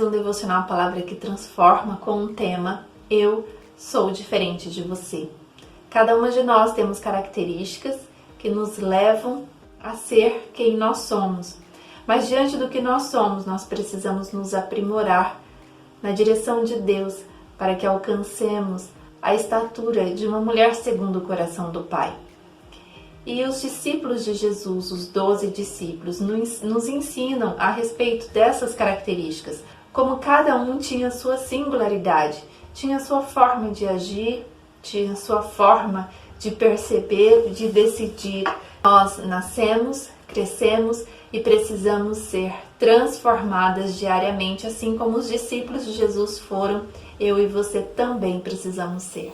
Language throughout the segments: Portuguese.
um devocional Palavra que Transforma com um tema: Eu sou diferente de você. Cada uma de nós temos características que nos levam a ser quem nós somos. Mas diante do que nós somos, nós precisamos nos aprimorar na direção de Deus para que alcancemos a estatura de uma mulher segundo o coração do Pai. E os discípulos de Jesus, os 12 discípulos, nos ensinam a respeito dessas características, como cada um tinha sua singularidade, tinha sua forma de agir, tinha sua forma de perceber, de decidir. Nós nascemos, crescemos e precisamos ser transformadas diariamente, assim como os discípulos de Jesus foram, eu e você também precisamos ser.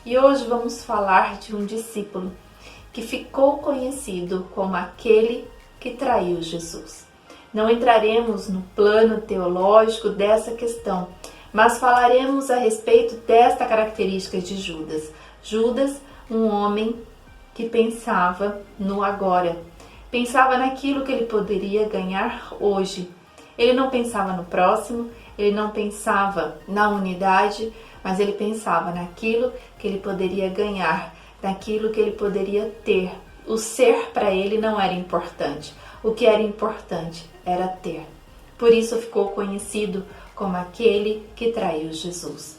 E hoje vamos falar de um discípulo que ficou conhecido como aquele que traiu Jesus. Não entraremos no plano teológico dessa questão, mas falaremos a respeito desta característica de Judas. Judas, um homem que pensava no agora, pensava naquilo que ele poderia ganhar hoje. Ele não pensava no próximo, ele não pensava na unidade, mas ele pensava naquilo que ele poderia ganhar, naquilo que ele poderia ter. O ser para ele não era importante. O que era importante era ter. Por isso ficou conhecido como aquele que traiu Jesus.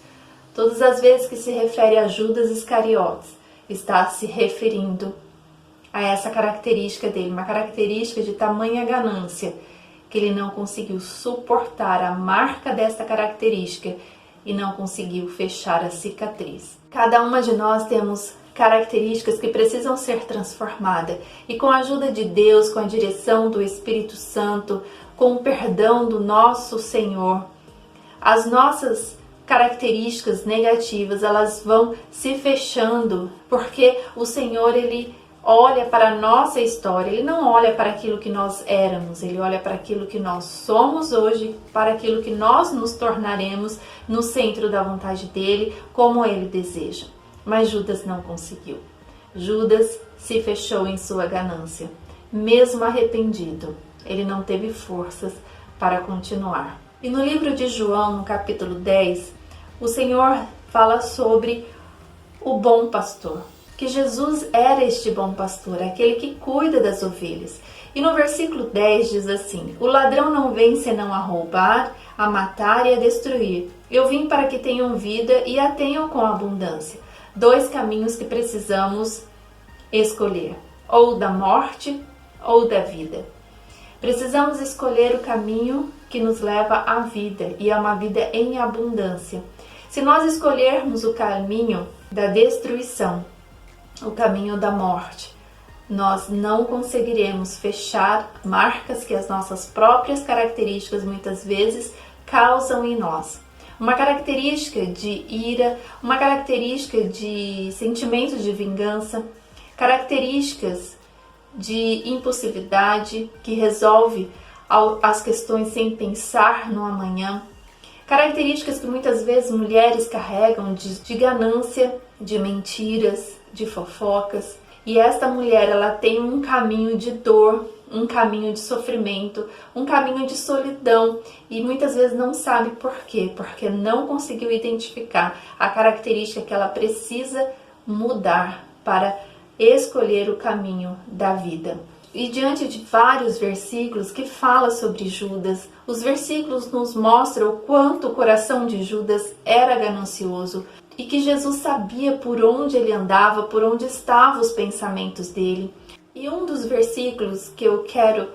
Todas as vezes que se refere a Judas Iscariotes, está se referindo a essa característica dele, uma característica de tamanha ganância, que ele não conseguiu suportar a marca desta característica e não conseguiu fechar a cicatriz. Cada uma de nós temos características que precisam ser transformadas, e com a ajuda de Deus, com a direção do Espírito Santo, com o perdão do nosso Senhor, as nossas características negativas, elas vão se fechando, porque o Senhor, Ele olha para a nossa história, Ele não olha para aquilo que nós éramos, Ele olha para aquilo que nós somos hoje, para aquilo que nós nos tornaremos no centro da vontade dEle, como Ele deseja. Mas Judas não conseguiu. Judas se fechou em sua ganância. Mesmo arrependido, ele não teve forças para continuar. E no livro de João, no capítulo 10, o Senhor fala sobre o bom pastor. Que Jesus era este bom pastor, aquele que cuida das ovelhas. E no versículo 10 diz assim: O ladrão não vem senão a roubar, a matar e a destruir. Eu vim para que tenham vida e a tenham com abundância. Dois caminhos que precisamos escolher, ou da morte ou da vida. Precisamos escolher o caminho que nos leva à vida, e a uma vida em abundância. Se nós escolhermos o caminho da destruição, o caminho da morte, nós não conseguiremos fechar marcas que as nossas próprias características muitas vezes causam em nós. Uma característica de ira, uma característica de sentimento de vingança, características de impulsividade que resolve as questões sem pensar no amanhã, características que muitas vezes mulheres carregam de ganância, de mentiras, de fofocas. E esta mulher, ela tem um caminho de dor, um caminho de sofrimento, um caminho de solidão, e muitas vezes não sabe por quê, porque não conseguiu identificar a característica que ela precisa mudar para escolher o caminho da vida. E diante de vários versículos que falam sobre Judas, os versículos nos mostram o quanto o coração de Judas era ganancioso, e que Jesus sabia por onde ele andava, por onde estavam os pensamentos dele. E um dos versículos que eu quero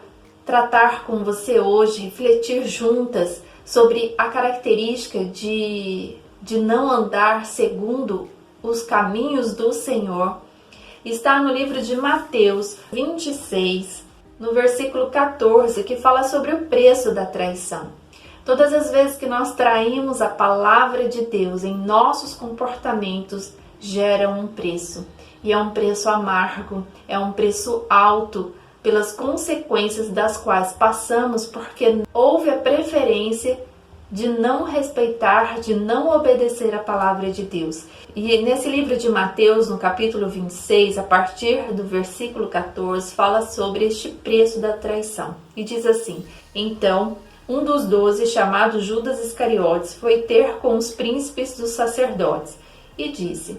tratar com você hoje, refletir juntas sobre a característica de não andar segundo os caminhos do Senhor, está no livro de Mateus 26, no versículo 14, que fala sobre o preço da traição. Todas as vezes que nós traímos a palavra de Deus em nossos comportamentos, gera um preço. E é um preço amargo, é um preço alto, pelas consequências das quais passamos, porque houve a preferência de não respeitar, de não obedecer a palavra de Deus. E nesse livro de Mateus, no capítulo 26, a partir do versículo 14, fala sobre este preço da traição. E diz assim: Então Um dos 12, chamado Judas Iscariotes, foi ter com os príncipes dos sacerdotes e disse: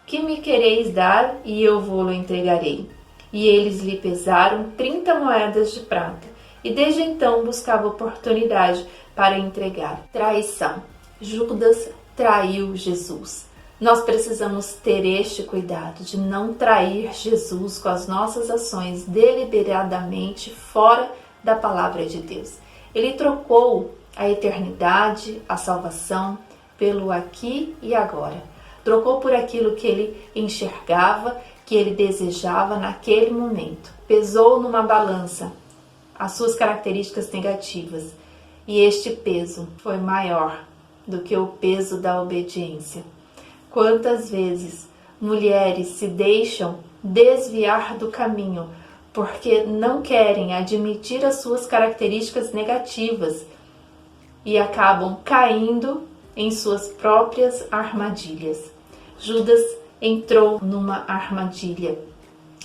Que me quereis dar, e eu vou-lo entregarei? E eles lhe pesaram 30 moedas de prata, e desde então buscava oportunidade para entregar. Traição. Judas traiu Jesus. Nós precisamos ter este cuidado de não trair Jesus com as nossas ações deliberadamente fora da palavra de Deus. Ele trocou a eternidade, a salvação, pelo aqui e agora. Trocou por aquilo que ele enxergava, que ele desejava naquele momento. Pesou numa balança as suas características negativas, e este peso foi maior do que o peso da obediência. Quantas vezes mulheres se deixam desviar do caminho porque não querem admitir as suas características negativas e acabam caindo em suas próprias armadilhas. Judas entrou numa armadilha.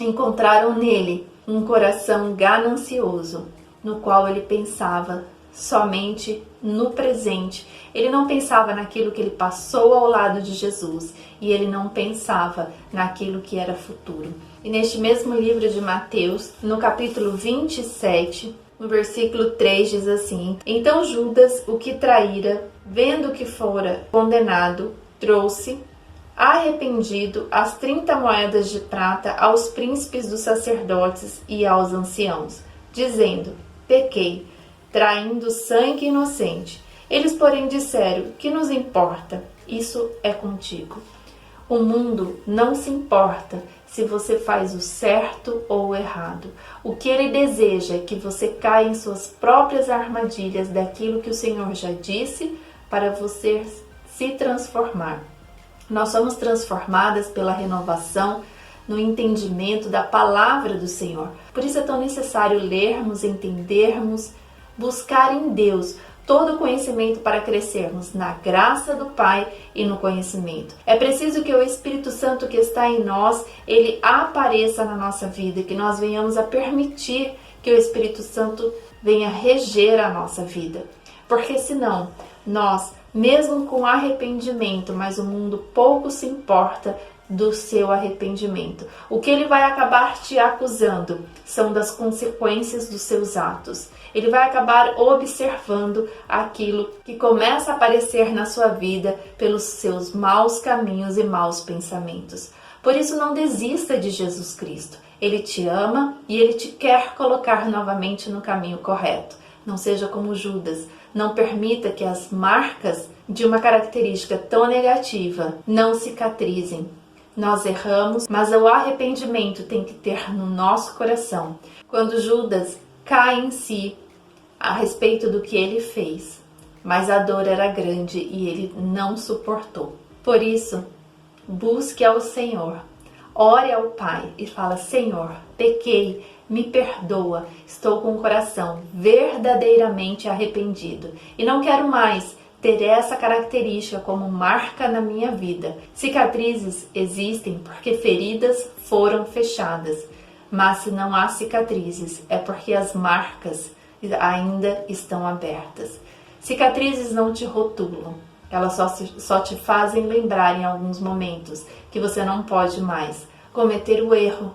Encontraram nele um coração ganancioso, no qual ele pensava somente no presente. Ele não pensava naquilo que ele passou ao lado de Jesus, e ele não pensava naquilo que era futuro. E neste mesmo livro de Mateus, no capítulo 27, no versículo 3, diz assim: Então Judas, o que traíra, vendo que fora condenado, trouxe, arrependido, as 30 moedas de prata aos príncipes dos sacerdotes e aos anciãos, dizendo: Pequei, traindo sangue inocente. Eles, porém, disseram: Que nos importa? Isso é contigo. O mundo não se importa se você faz o certo ou o errado. O que ele deseja é que você caia em suas próprias armadilhas daquilo que o Senhor já disse para você se transformar. Nós somos transformadas pela renovação no entendimento da palavra do Senhor. Por isso é tão necessário lermos, entendermos, buscar em Deus todo o conhecimento para crescermos na graça do Pai e no conhecimento. É preciso que o Espírito Santo que está em nós, ele apareça na nossa vida, que nós venhamos a permitir que o Espírito Santo venha reger a nossa vida. Porque senão, nós, mesmo com arrependimento, mas o mundo pouco se importa do seu arrependimento. O que ele vai acabar te acusando são das consequências dos seus atos. Ele vai acabar observando aquilo que começa a aparecer na sua vida pelos seus maus caminhos e maus pensamentos. Por isso, não desista de Jesus Cristo. Ele te ama e ele te quer colocar novamente no caminho correto. Não seja como Judas. Não permita que as marcas de uma característica tão negativa não cicatrizem. Nós erramos, mas o arrependimento tem que ter no nosso coração. Quando Judas cai em si a respeito do que ele fez, mas a dor era grande e ele não suportou. Por isso, busque ao Senhor, ore ao Pai e fala: Senhor, pequei, me perdoa, estou com o coração verdadeiramente arrependido e não quero mais ter essa característica como marca na minha vida. Cicatrizes existem porque feridas foram fechadas, mas se não há cicatrizes é porque as marcas ainda estão abertas. Cicatrizes não te rotulam, elas só te fazem lembrar em alguns momentos que você não pode mais cometer o erro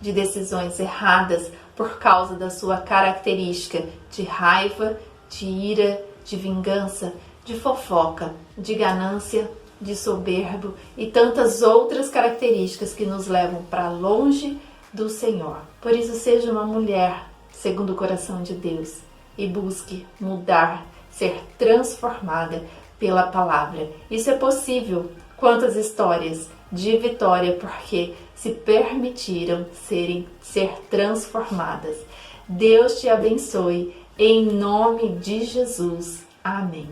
de decisões erradas por causa da sua característica de raiva, de ira, de vingança, de fofoca, de ganância, de soberbo e tantas outras características que nos levam para longe do Senhor. Por isso, seja uma mulher segundo o coração de Deus e busque mudar, ser transformada pela palavra. Isso é possível. Quantas histórias de vitória porque se permitiram ser transformadas. Deus te abençoe, em nome de Jesus. Amém.